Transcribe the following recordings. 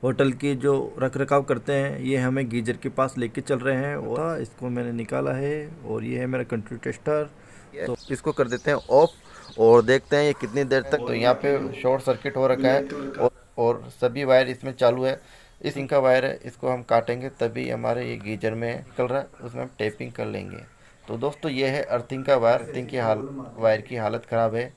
Hotel की जो रख रखाव करते हैं ये हमें गीजर के पास लेके चल रहे हैं और इसको मैंने निकाला है और ये है मेरा कंट्रोल टेस्टर। तो इसको कर देते हैं ऑफ और देखते हैं ये कितनी देर तक। तो यहाँ पे शॉर्ट सर्किट हो रखा है और सभी वायर इसमें चालू है। इस इनका वायर है, इसको हम काटेंगे तभी हमारे ये गीजर में निकल रहा है, उसमें हम टेपिंग कर लेंगे। तो दोस्तों ये है अर्थिंग का वायर। अर्थिंग की वायर की हालत ख़राब है।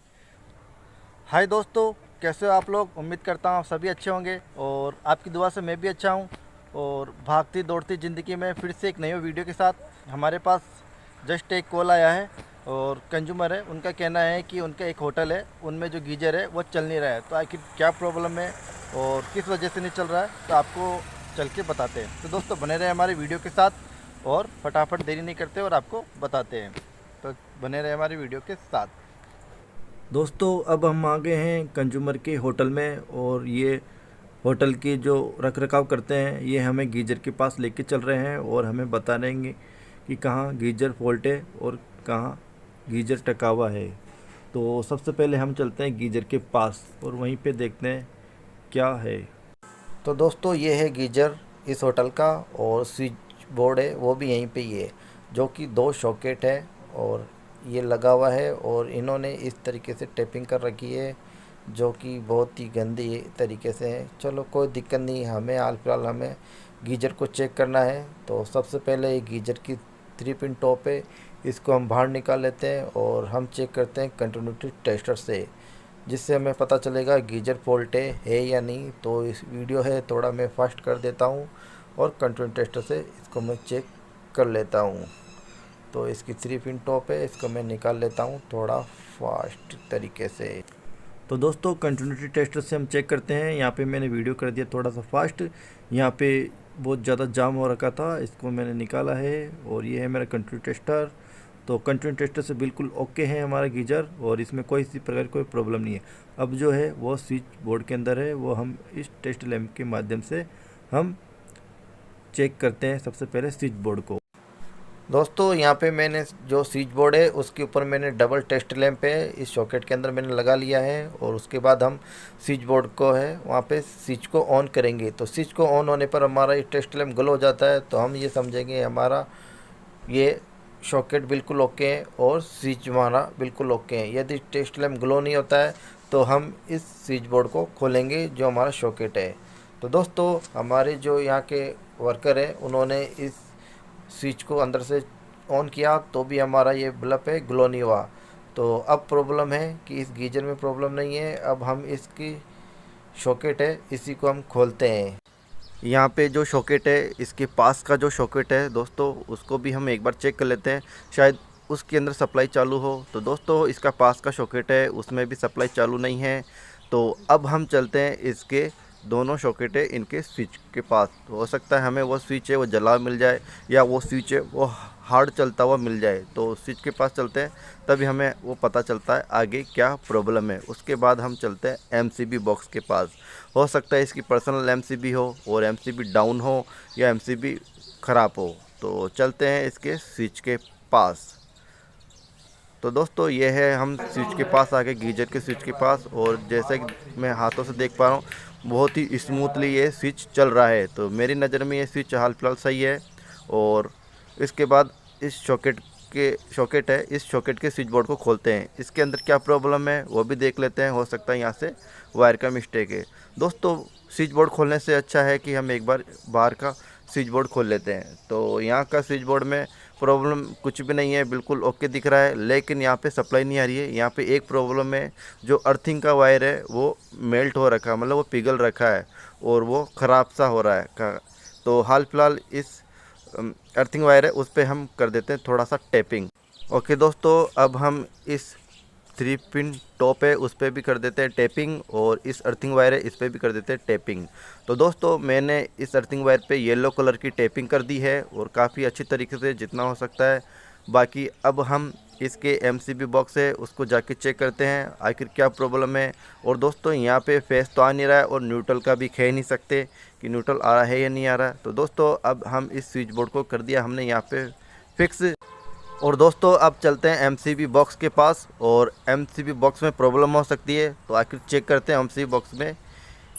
हाय दोस्तों, कैसे हो आप लोग? उम्मीद करता हूँ आप सभी अच्छे होंगे और आपकी दुआ से मैं भी अच्छा हूँ। और भागती दौड़ती ज़िंदगी में फिर से एक नई वीडियो के साथ हमारे पास जस्ट एक कॉल आया है और कंज्यूमर है, उनका कहना है कि उनका एक होटल है, उनमें जो गीजर है वो चल नहीं रहा है। तो आखिर क्या प्रॉब्लम है और किस वजह से नहीं चल रहा है, तो आपको चल के बताते हैं। तो दोस्तों बने रहे हमारे वीडियो के साथ और फटाफट देरी नहीं करते और आपको बताते हैं। तो बने रहे हमारी वीडियो के साथ। दोस्तों अब हम आ गए हैं कंज्यूमर के होटल में और ये होटल की जो रख रखाव करते हैं ये हमें गीजर के पास लेके चल रहे हैं और हमें बता देंगे कि कहाँ गीजर फॉल्ट है और कहाँ गीजर टका हुआ है। तो सबसे पहले हम चलते हैं गीजर के पास और वहीं पे देखते हैं क्या है। तो दोस्तों ये है गीजर इस होटल का और स्विच बोर्ड है वो भी यहीं पे ही है, जो कि दो सॉकेट है और ये लगा हुआ है। और इन्होंने इस तरीके से टेपिंग कर रखी है जो कि बहुत ही गंदी तरीके से है। चलो कोई दिक्कत नहीं, हमें हाल फिलहाल हमें गीजर को चेक करना है। तो सबसे पहले ये गीजर की 3 पिन टॉप है, इसको हम बाहर निकाल लेते हैं और हम चेक करते हैं कंटिन्यूटी टेस्टर से, जिससे हमें पता चलेगा गीजर फॉल्ट है या नहीं। तो इस वीडियो है थोड़ा मैं फास्ट कर देता हूँ और कंटिन्यूटी टेस्टर से इसको मैं चेक कर लेता हूँ। तो इसकी 3 पिन टॉप है, इसको मैं निकाल लेता हूँ थोड़ा फास्ट तरीके से। तो दोस्तों कंटिन्यूटी टेस्टर से हम चेक करते हैं। यहाँ पे मैंने वीडियो कर दिया थोड़ा सा फास्ट, यहाँ पे बहुत ज़्यादा जाम हो रखा था, इसको मैंने निकाला है और ये है मेरा कंटिन्यूटी टेस्टर। तो कंटिन्यूटी टेस्टर से बिल्कुल ओके है हमारा गीजर और इसमें कोई सी प्रकार की कोई प्रॉब्लम नहीं है। अब जो है वो स्विच बोर्ड के अंदर है, वो हम इस टेस्ट लैंप के माध्यम से हम चेक करते हैं सबसे पहले स्विच बोर्ड को। दोस्तों यहाँ पे मैंने जो स्विच बोर्ड है उसके ऊपर मैंने डबल टेस्ट लैंप है इस सॉकेट के अंदर मैंने लगा लिया है। और उसके बाद हम स्विच बोर्ड को है वहाँ पे स्विच को ऑन करेंगे। तो स्विच को ऑन होने पर हमारा ये टेस्ट लैंप ग्लो हो जाता है, तो हम ये समझेंगे हमारा ये सॉकेट बिल्कुल ओके है और स्विच हमारा बिल्कुल ओके है। यदि टेस्ट लैंप ग्लो नहीं होता है तो हम इस स्विच बोर्ड को खोलेंगे जो हमारा सॉकेट है। तो दोस्तों हमारे जो यहाँ के वर्कर है उन्होंने इस स्विच को अंदर से ऑन किया तो भी हमारा ये बल्ब है ग्लो नहीं हुआ। तो अब प्रॉब्लम है कि इस गीजर में प्रॉब्लम नहीं है। अब हम इसकी सॉकेट है इसी को हम खोलते हैं। यहाँ पे जो सॉकेट है इसके पास का जो सॉकेट है दोस्तों उसको भी हम एक बार चेक कर लेते हैं, शायद उसके अंदर सप्लाई चालू हो। तो दोस्तों इसका पास का सॉकेट है उसमें भी सप्लाई चालू नहीं है। तो अब हम चलते हैं इसके दोनों सॉकेट है इनके स्विच के पास। तो हो सकता है हमें वो स्विच है वो जला मिल जाए या वो स्विच है वो हार्ड चलता हुआ मिल जाए। तो स्विच के पास चलते हैं तभी हमें वो पता चलता है आगे क्या प्रॉब्लम है। उसके बाद हम चलते हैं एमसीबी बॉक्स के पास। हो सकता है इसकी पर्सनल एमसीबी हो और एमसीबी डाउन हो या एमसीबी ख़राब हो। तो चलते हैं इसके स्विच के पास। तो दोस्तों ये है हम स्विच के पास आ गए, गीजर के स्विच के पास। और जैसे कि मैं हाथों से देख पा रहा हूँ बहुत ही स्मूथली ये स्विच चल रहा है। तो मेरी नज़र में ये स्विच हाल फिलहाल सही है। और इसके बाद इस सॉकेट है इस सॉकेट के स्विच बोर्ड को खोलते हैं, इसके अंदर क्या प्रॉब्लम है वो भी देख लेते हैं। हो सकता है यहाँ से वायर का मिस्टेक है। दोस्तों स्विच बोर्ड खोलने से अच्छा है कि हम एक बार बाहर का स्विच बोर्ड खोल लेते हैं। तो यहाँ का स्विच बोर्ड में प्रॉब्लम कुछ भी नहीं है, बिल्कुल ओके दिख रहा है, लेकिन यहाँ पे सप्लाई नहीं आ रही है। यहाँ पे एक प्रॉब्लम है, जो अर्थिंग का वायर है वो मेल्ट हो रखा है, मतलब वो पिघल रखा है और वो ख़राब सा हो रहा है। तो हाल फिलहाल इस अर्थिंग वायर है उस पर हम कर देते हैं थोड़ा सा टेपिंग। ओके दोस्तों अब हम इस 3 पिन टॉप है उस पर भी कर देते हैं टेपिंग और इस अर्थिंग वायर है इस पर भी कर देते हैं टेपिंग। तो दोस्तों मैंने इस अर्थिंग वायर पे येलो कलर की टेपिंग कर दी है और काफ़ी अच्छी तरीके से जितना हो सकता है। बाकी अब हम इसके एमसीबी बॉक्स है उसको जाके चेक करते हैं आखिर क्या प्रॉब्लम है। और दोस्तों यहाँ पे फेस तो आ नहीं रहा है और न्यूट्रल का भी कह नहीं सकते कि न्यूट्रल आ रहा है या नहीं आ रहा है। तो दोस्तों अब हम इस स्विच बोर्ड को कर दिया हमने यहाँ पे फिक्स। और दोस्तों अब चलते हैं एमसीबी बॉक्स के पास और एमसीबी बॉक्स में प्रॉब्लम हो सकती है। तो आखिर चेक करते हैं एमसीबी बॉक्स में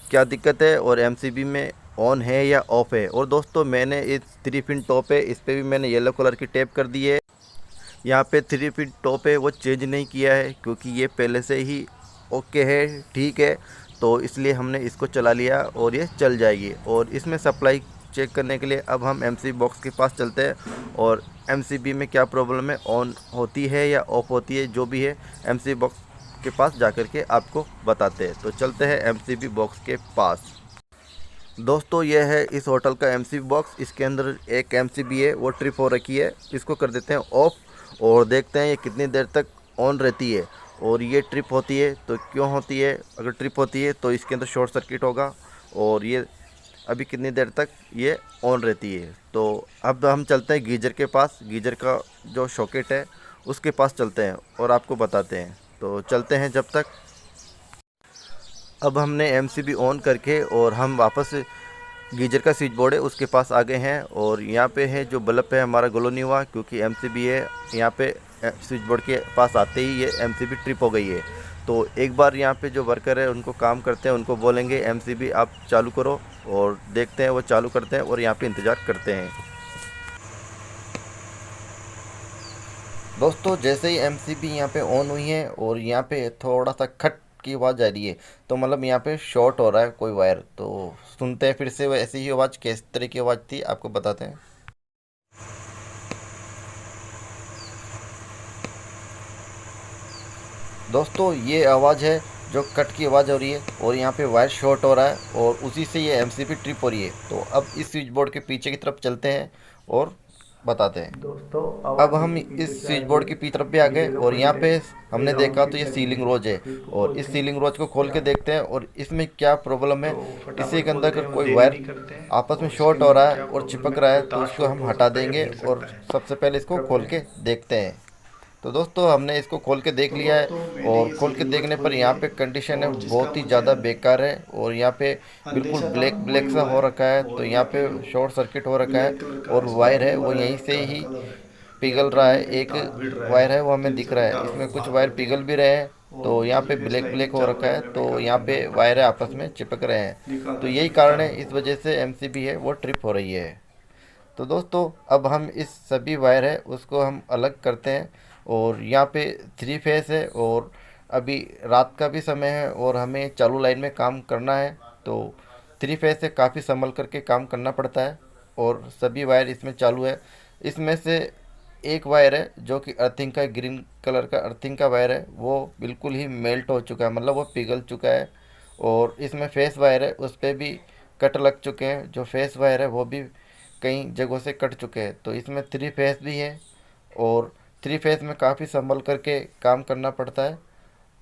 क्या दिक्कत है और एमसीबी में ऑन है या ऑफ है। और दोस्तों मैंने इस 3 पिन टॉप है, इस पर भी मैंने येलो कलर की टेप कर दी है। यहाँ पे 3 पिन टॉप है वो चेंज नहीं किया है क्योंकि ये पहले से ही ओके है, ठीक है, तो इसलिए हमने इसको चला लिया और ये चल जाएगी। और इसमें सप्लाई चेक करने के लिए अब हम एमसीबी बॉक्स के पास चलते हैं और एमसीबी में क्या प्रॉब्लम है, ऑन होती है या ऑफ होती है, जो भी है एमसीबी बॉक्स के पास जाकर के आपको बताते हैं। तो चलते हैं एमसीबी बॉक्स के पास। दोस्तों ये है इस होटल का एमसीबी बॉक्स। इसके अंदर एक एमसीबी है वो ट्रिप हो रखी है, इसको कर देते हैं ऑफ और देखते हैं ये कितनी देर तक ऑन रहती है। और ये ट्रिप होती है तो क्यों होती है, अगर ट्रिप होती है तो इसके अंदर शॉर्ट सर्किट होगा और ये अभी कितनी देर तक ये ऑन रहती है। तो अब हम चलते हैं गीजर के पास, गीजर का जो सॉकेट है उसके पास चलते हैं और आपको बताते हैं। तो चलते हैं जब तक। अब हमने एमसीबी ऑन करके और हम वापस गीजर का स्विच बोर्ड है उसके पास आ गए हैं। और यहाँ पे है जो बल्ब है हमारा ग्लो नहीं हुआ क्योंकि एमसीबी है, यहाँ पे स्विच बोर्ड के पास आते ही ये एमसीबी ट्रिप हो गई है। तो एक बार यहाँ पे जो वर्कर है उनको काम करते हैं उनको बोलेंगे एमसीबी आप चालू करो और देखते हैं वो चालू करते हैं और यहाँ पे इंतज़ार करते हैं। दोस्तों जैसे ही एमसीबी यहाँ पे ऑन हुई है और यहाँ पे थोड़ा सा खट की आवाज़ आ रही है, तो मतलब यहाँ पे शॉर्ट हो रहा है कोई वायर। तो सुनते हैं फिर से वो ऐसी ही आवाज़, किस तरह की आवाज़ थी आपको बताते हैं। दोस्तों ये आवाज़ है जो कट की आवाज़ हो रही है और यहाँ पे वायर शॉर्ट हो रहा है और उसी से ये एमसीबी ट्रिप हो रही है। तो अब इस स्विच बोर्ड के पीछे की तरफ चलते हैं और बताते हैं। दोस्तों अब हम इस स्विच बोर्ड की पीछे तरफ भी आ गए और यहाँ पे हमने देखा तो ये सीलिंग रोज है और इस सीलिंग रोज को खोल के देखते हैं और इसमें क्या प्रॉब्लम है। इसी के अंदर अगर कोई वायर आपस में शॉर्ट हो रहा है और चिपक रहा है तो उसको हम हटा देंगे और सबसे पहले इसको खोल के देखते हैं। तो दोस्तों हमने इसको खोल के देख लिया है और खोल के देखने पर यहाँ पे कंडीशन है बहुत ही ज़्यादा बेकार है और यहाँ पे बिल्कुल ब्लैक ब्लैक सा हो रखा है। तो यहाँ पे शॉर्ट सर्किट हो रखा है और वायर है वो यहीं से ही पिघल रहा है। एक वायर है वो हमें दिख रहा है, इसमें कुछ वायर पिघल भी रहे हैं। तो यहाँ पे ब्लैक ब्लैक हो रखा है, तो यहाँ पे वायर आपस में चिपक रहे हैं। तो यही कारण है, इस वजह से एमसीबी है वो ट्रिप हो रही है। तो दोस्तों अब हम इस सभी वायर है उसको हम अलग करते हैं और यहाँ पे 3 फेस है और अभी रात का भी समय है और हमें चालू लाइन में काम करना है। तो 3 फेस से काफ़ी संभल करके काम करना पड़ता है और सभी वायर इसमें चालू है। इसमें से एक वायर है जो कि अर्थिंग का, ग्रीन कलर का अर्थिंग का वायर है, वो बिल्कुल ही मेल्ट हो चुका है, मतलब वो पिघल चुका है। और इसमें फेस वायर है उस पर भी कट लग चुके हैं, जो फेस वायर है वो भी कई जगहों से कट चुके हैं। तो इसमें 3 फेस भी है और 3 फेस में काफ़ी संभल करके काम करना पड़ता है।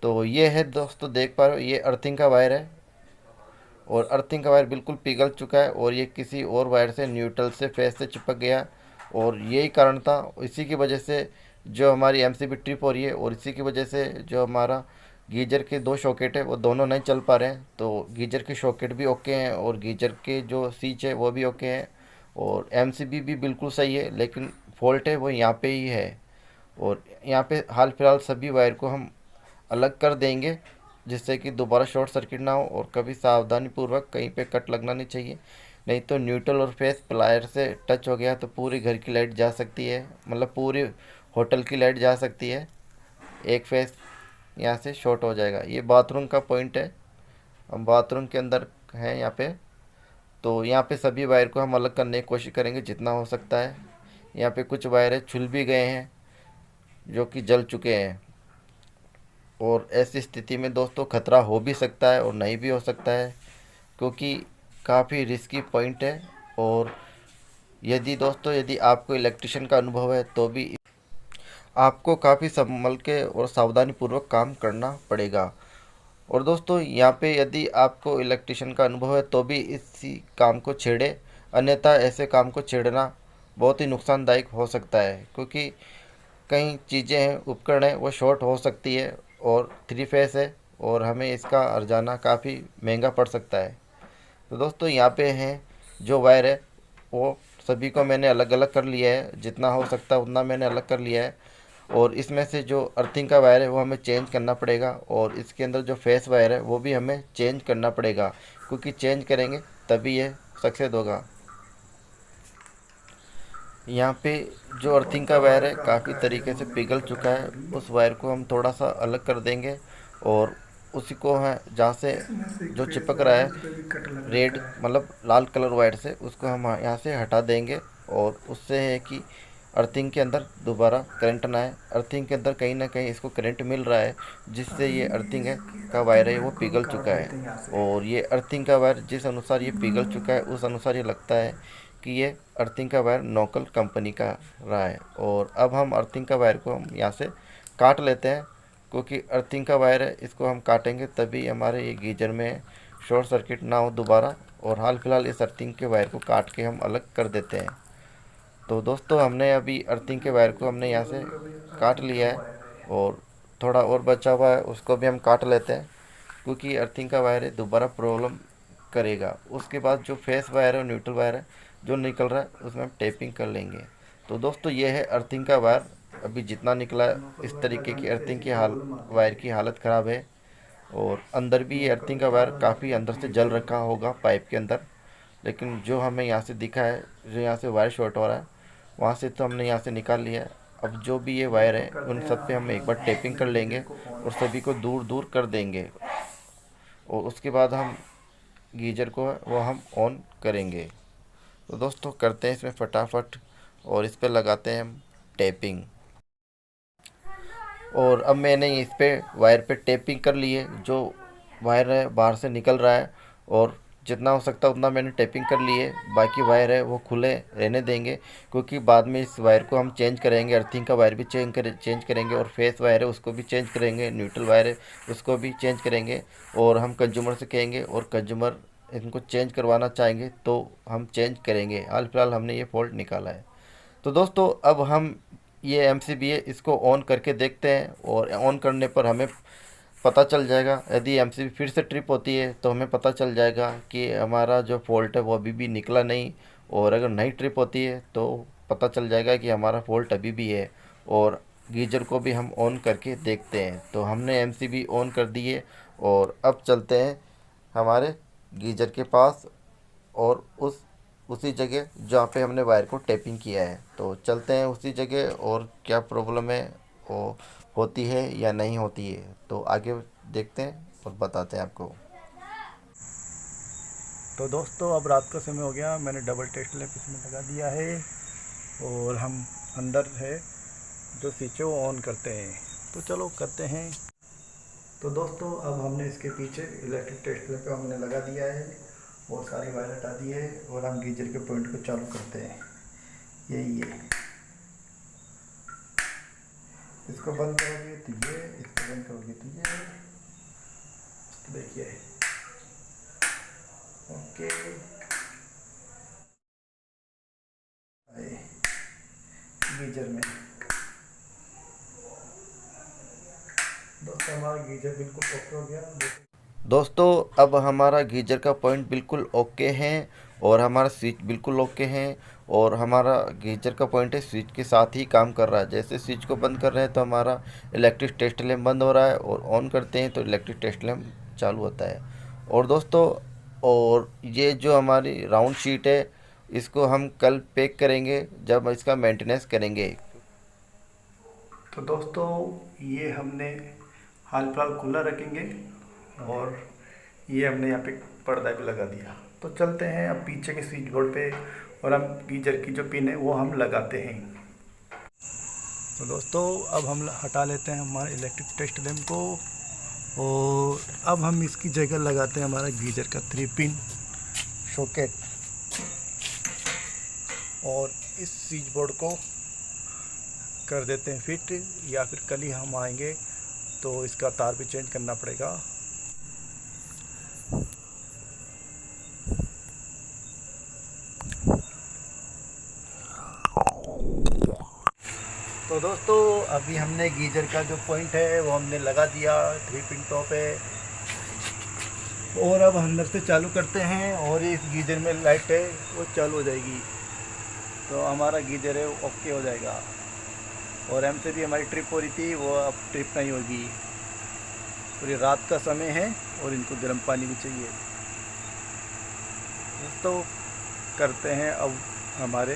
तो ये है दोस्तों, देख पा रहे हो ये अर्थिंग का वायर है और अर्थिंग का वायर बिल्कुल पिघल चुका है और ये किसी और वायर से, न्यूट्रल से, फेस से चिपक गया और यही कारण था। इसी की वजह से जो हमारी एमसीबी ट्रिप हो रही है और इसी की वजह से जो हमारा गीजर के 2 सॉकेट है वो दोनों नहीं चल पा रहे हैं। तो गीजर के सॉकेट भी ओके हैं और गीजर के जो स्विच है वो भी ओके हैं और एमसीबी भी बिल्कुल सही है, लेकिन फॉल्ट है वो यहाँ पे ही है। और यहाँ पे हाल फिलहाल सभी वायर को हम अलग कर देंगे जिससे कि दोबारा शॉर्ट सर्किट ना हो और कभी सावधानी पूर्वक कहीं पे कट लगना नहीं चाहिए, नहीं तो न्यूट्रल और फेस प्लायर से टच हो गया तो पूरी घर की लाइट जा सकती है, मतलब पूरी होटल की लाइट जा सकती है। एक फेस यहाँ से शॉर्ट हो जाएगा। ये बाथरूम का पॉइंट है, हम बाथरूम के अंदर हैं यहाँ पे। तो यहाँ पे सभी वायर को हम अलग करने की कोशिश करेंगे जितना हो सकता है। यहाँ पे कुछ वायर है छुल भी गए हैं जो कि जल चुके हैं और ऐसी स्थिति में दोस्तों खतरा हो भी सकता है और नहीं भी हो सकता है क्योंकि काफ़ी रिस्की पॉइंट है। और यदि आपको इलेक्ट्रिशियन का अनुभव है तो भी आपको काफ़ी संभल के और सावधानी पूर्वक काम करना पड़ेगा। और दोस्तों यहाँ पे यदि आपको इलेक्ट्रिशियन का अनुभव है तो भी इसी काम को छेड़े, अन्यथा ऐसे काम को छेड़ना बहुत ही नुकसानदायक हो सकता है क्योंकि कई चीज़ें हैं, उपकरण है वो शॉर्ट हो सकती है और 3 फेस है और हमें इसका हर्जाना काफ़ी महंगा पड़ सकता है। तो दोस्तों यहाँ पे हैं जो वायर है वो सभी को मैंने अलग अलग कर लिया है, जितना हो सकता है उतना मैंने अलग कर लिया है। और इसमें से जो अर्थिंग का वायर है वो हमें चेंज करना पड़ेगा और इसके अंदर जो फेस वायर है वो भी हमें चेंज करना पड़ेगा क्योंकि चेंज करेंगे तभी ये सक्सेस होगा। यहाँ पे जो अर्थिंग का वायर है काफ़ी तरीके से पिघल चुका है, उस वायर को हम थोड़ा सा अलग कर देंगे और उसी को है जहाँ से जो चिपक रहा है रेड मतलब लाल कलर वायर से, उसको हम यहाँ से हटा देंगे। और उससे है कि अर्थिंग के अंदर दोबारा करंट ना आए। अर्थिंग के अंदर कहीं ना कहीं इसको करंट मिल रहा है, जिससे ये अर्थिंग है का वायर है वो पिघल चुका है। और ये अर्थिंग का वायर जिस अनुसार ये पिघल चुका है उस अनुसार ये लगता है कि ये अर्थिंग का वायर नोकल कंपनी का रहा है। और अब हम अर्थिंग का वायर को हम यहाँ से काट लेते हैं, क्योंकि अर्थिंग का वायर है इसको हम काटेंगे तभी हमारे ये गीजर में शॉर्ट सर्किट ना हो दोबारा। और हाल फिलहाल इस अर्थिंग के वायर को काट के हम अलग कर देते हैं। तो दोस्तों हमने अभी अर्थिंग के वायर को हमने यहाँ से काट लिया है और थोड़ा और बचा हुआ है उसको भी हम काट लेते हैं, क्योंकि अर्थिंग का वायर है दोबारा प्रॉब्लम करेगा। उसके बाद जो फेस वायर है और न्यूट्रल वायर है जो निकल रहा है उसमें हम टेपिंग कर लेंगे। तो दोस्तों ये है अर्थिंग का वायर, अभी जितना निकला है इस तरीके की अर्थिंग की वायर की हालत ख़राब है। और अंदर भी ये अर्थिंग का वायर काफ़ी अंदर से जल रखा होगा पाइप के अंदर, लेकिन जो हमें यहाँ से दिखा है जो यहाँ से वायर शॉर्ट हो रहा है वहाँ से तो हमने यहाँ से निकाल लिया है। अब जो भी ये वायर है उन सब पे हम एक बार टेपिंग कर लेंगे और सभी को दूर दूर कर देंगे। और उसके बाद हम गीजर को वो हम ऑन करेंगे। तो दोस्तों करते हैं इसमें फटाफट और इस पर लगाते हैं हम टेपिंग। और अब मैंने इस पे वायर पे टेपिंग कर ली है, जो वायर है बाहर से निकल रहा है और जितना हो सकता है उतना मैंने टेपिंग कर ली है। बाकी वायर है वो खुले रहने देंगे, क्योंकि बाद में इस वायर को हम चेंज करेंगे। अर्थिंग का वायर भी चेंज करेंगे और फेस वायर है उसको भी चेंज करेंगे, न्यूट्रल वायर है उसको भी चेंज करेंगे। और हम कंज्यूमर से कहेंगे और कंज्यूमर इनको चेंज करवाना चाहेंगे तो हम चेंज करेंगे। हाल फिलहाल हमने ये फॉल्ट निकाला है। तो दोस्तों अब हम ये MCB है इसको ऑन करके देखते हैं और ऑन करने पर हमें पता चल जाएगा। यदि MCB फिर से ट्रिप होती है तो हमें पता चल जाएगा कि हमारा जो फॉल्ट है वो अभी भी निकला नहीं। और अगर नहीं ट्रिप होती है तो पता चल जाएगा कि हमारा फॉल्ट अभी भी है। और गीजर को भी हम ऑन करके देखते हैं। तो हमने MCB ऑन कर दी है और अब चलते हैं हमारे गीजर के पास और उसी जगह जहाँ पे हमने वायर को टेपिंग किया है। तो चलते हैं उसी जगह और क्या प्रॉब्लम है वो होती है या नहीं होती है तो आगे देखते हैं और बताते हैं आपको। तो दोस्तों अब रात का समय हो गया, मैंने डबल टेस्ट लैंप इसमें लगा दिया है और हम अंदर है जो स्विच है वो ऑन करते हैं। तो चलो करते हैं। तो दोस्तों अब हमने इसके पीछे इलेक्ट्रिक टेस्ट लैंप हमने लगा दिया है और सारी वायर हटा दी है और हम गीजर के पॉइंट को चालू करते हैं। यही है, इसको बंद करोगे तो ये, इसको बंद करोगे तो ये। देखिए ओके गीजर में दोस्तों हमारा गीजर बिल्कुल ओके हो गया। दोस्तों अब हमारा गीजर का पॉइंट बिल्कुल ओके है और हमारा स्विच बिल्कुल ओके है और हमारा गीजर का पॉइंट है स्विच के साथ ही काम कर रहा है। जैसे स्विच को बंद कर रहे हैं तो हमारा इलेक्ट्रिक टेस्ट लैंप बंद हो रहा है और ऑन करते हैं तो इलेक्ट्रिक टेस्ट लैंप चालू होता है। और दोस्तों और ये जो हमारी राउंड शीट है इसको हम कल पैक करेंगे जब इसका मेंटेनेंस करेंगे। तो दोस्तों ये हमने हाल फिलहाल खुला रखेंगे और ये हमने यहाँ पे पर्दा भी लगा दिया। तो चलते हैं अब पीछे के स्विच बोर्ड पे और हम गीजर की जो पिन है वो हम लगाते हैं। तो दोस्तों अब हम हटा लेते हैं हमारे इलेक्ट्रिक टेस्ट लैंप को और अब हम इसकी जगह लगाते हैं हमारा गीजर का 3 पिन सॉकेट। और इस स्विच बोर्ड को कर देते हैं फिट, या फिर कल ही हम आएंगे तो इसका तार भी चेंज करना पड़ेगा। तो दोस्तों अभी हमने गीजर का जो पॉइंट है वो हमने लगा दिया 3 पिन टॉप है और अब अंदर से चालू करते हैं और इस गीजर में लाइट है वो चालू हो जाएगी तो हमारा गीजर है वो ओके हो जाएगा। और हमसे भी हमारी ट्रिप हो रही थी वो अब ट्रिप नहीं होगी। पूरी रात का समय है और इनको गर्म पानी भी चाहिए। दोस्तों करते हैं अब हमारे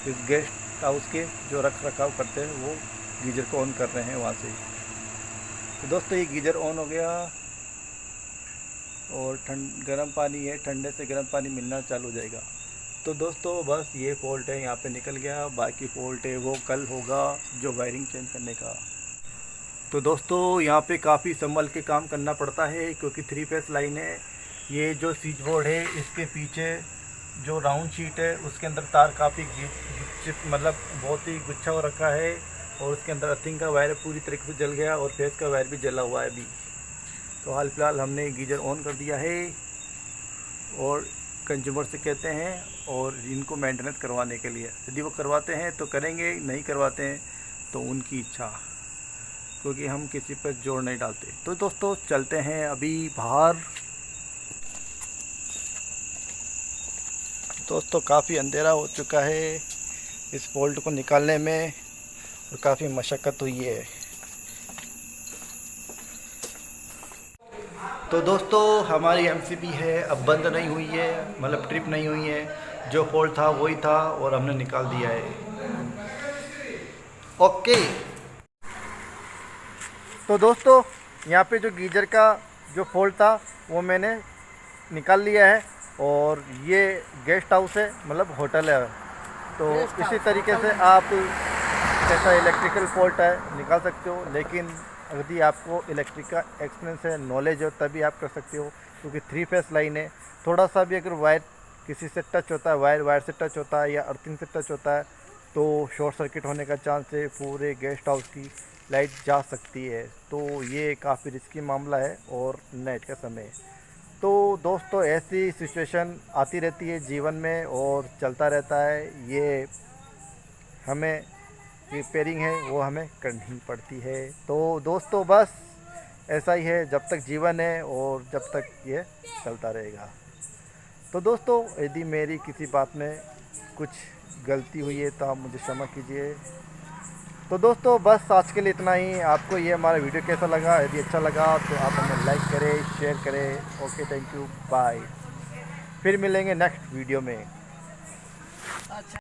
इस गेस्ट हाउस के जो रख रखाव करते हैं वो गीज़र को ऑन कर रहे हैं वहाँ से। तो दोस्तों ये गीज़र ऑन हो गया और गर्म पानी है, ठंडे से गर्म पानी मिलना चालू हो जाएगा। तो दोस्तों बस ये फॉल्ट है, यहाँ पे निकल गया, बाकी फॉल्ट है वो कल होगा जो वायरिंग चेंज करने का। तो दोस्तों यहाँ पे काफ़ी संभल के काम करना पड़ता है क्योंकि 3 फेस लाइन है। ये जो स्विच बोर्ड है इसके पीछे जो राउंड शीट है उसके अंदर तार काफ़ी मतलब बहुत ही गुच्छा हो रखा है और उसके अंदर अर्थिंग का वायर पूरी तरीके से जल गया और फेस का वायर भी जला हुआ है अभी। तो हाल फिलहाल हमने गीज़र ऑन कर दिया है और कंज्यूमर से कहते हैं और इनको मेंटेनेंस करवाने के लिए, यदि वो करवाते हैं तो करेंगे, नहीं करवाते हैं तो उनकी इच्छा, क्योंकि हम किसी पर जोर नहीं डालते। तो दोस्तों चलते हैं अभी बाहर। दोस्तों काफ़ी अंधेरा हो चुका है, इस फॉल्ट को निकालने में और काफ़ी मशक्क़त हुई है। तो दोस्तों हमारी एमसीबी है अब बंद नहीं हुई है, मतलब ट्रिप नहीं हुई है, जो फॉल्ट था वही था और हमने निकाल दिया है। ओके। तो दोस्तों यहाँ पे जो गीज़र का जो फॉल्ट था वो मैंने निकाल लिया है और ये गेस्ट हाउस है, मतलब होटल है। तो इसी तरीके से आप जैसा इलेक्ट्रिकल फॉल्ट है निकाल सकते हो, लेकिन यदि आपको इलेक्ट्रिक का एक्सपीरियंस है, नॉलेज हो, तभी आप कर सकते हो, क्योंकि 3 फेस लाइन है। थोड़ा सा भी अगर वायर किसी से टच होता है, वायर से टच होता है या अर्थिंग से टच होता है तो शॉर्ट सर्किट होने का चांस है, पूरे गेस्ट हाउस की लाइट जा सकती है। तो ये काफ़ी रिस्की मामला है और नाइट का समय है। तो दोस्तों ऐसी सिचुएशन आती रहती है जीवन में और चलता रहता है, ये हमें रिपेयरिंग है वो हमें करनी पड़ती है। तो दोस्तों बस ऐसा ही है, जब तक जीवन है और जब तक ये चलता रहेगा। तो दोस्तों यदि मेरी किसी बात में कुछ गलती हुई है तो आप मुझे क्षमा कीजिए। तो दोस्तों बस आज के लिए इतना ही। आपको ये हमारा वीडियो कैसा लगा? यदि अच्छा लगा तो आप हमें लाइक करें, शेयर करें। Okay, thank you, bye. फिर मिलेंगे नेक्स्ट वीडियो में।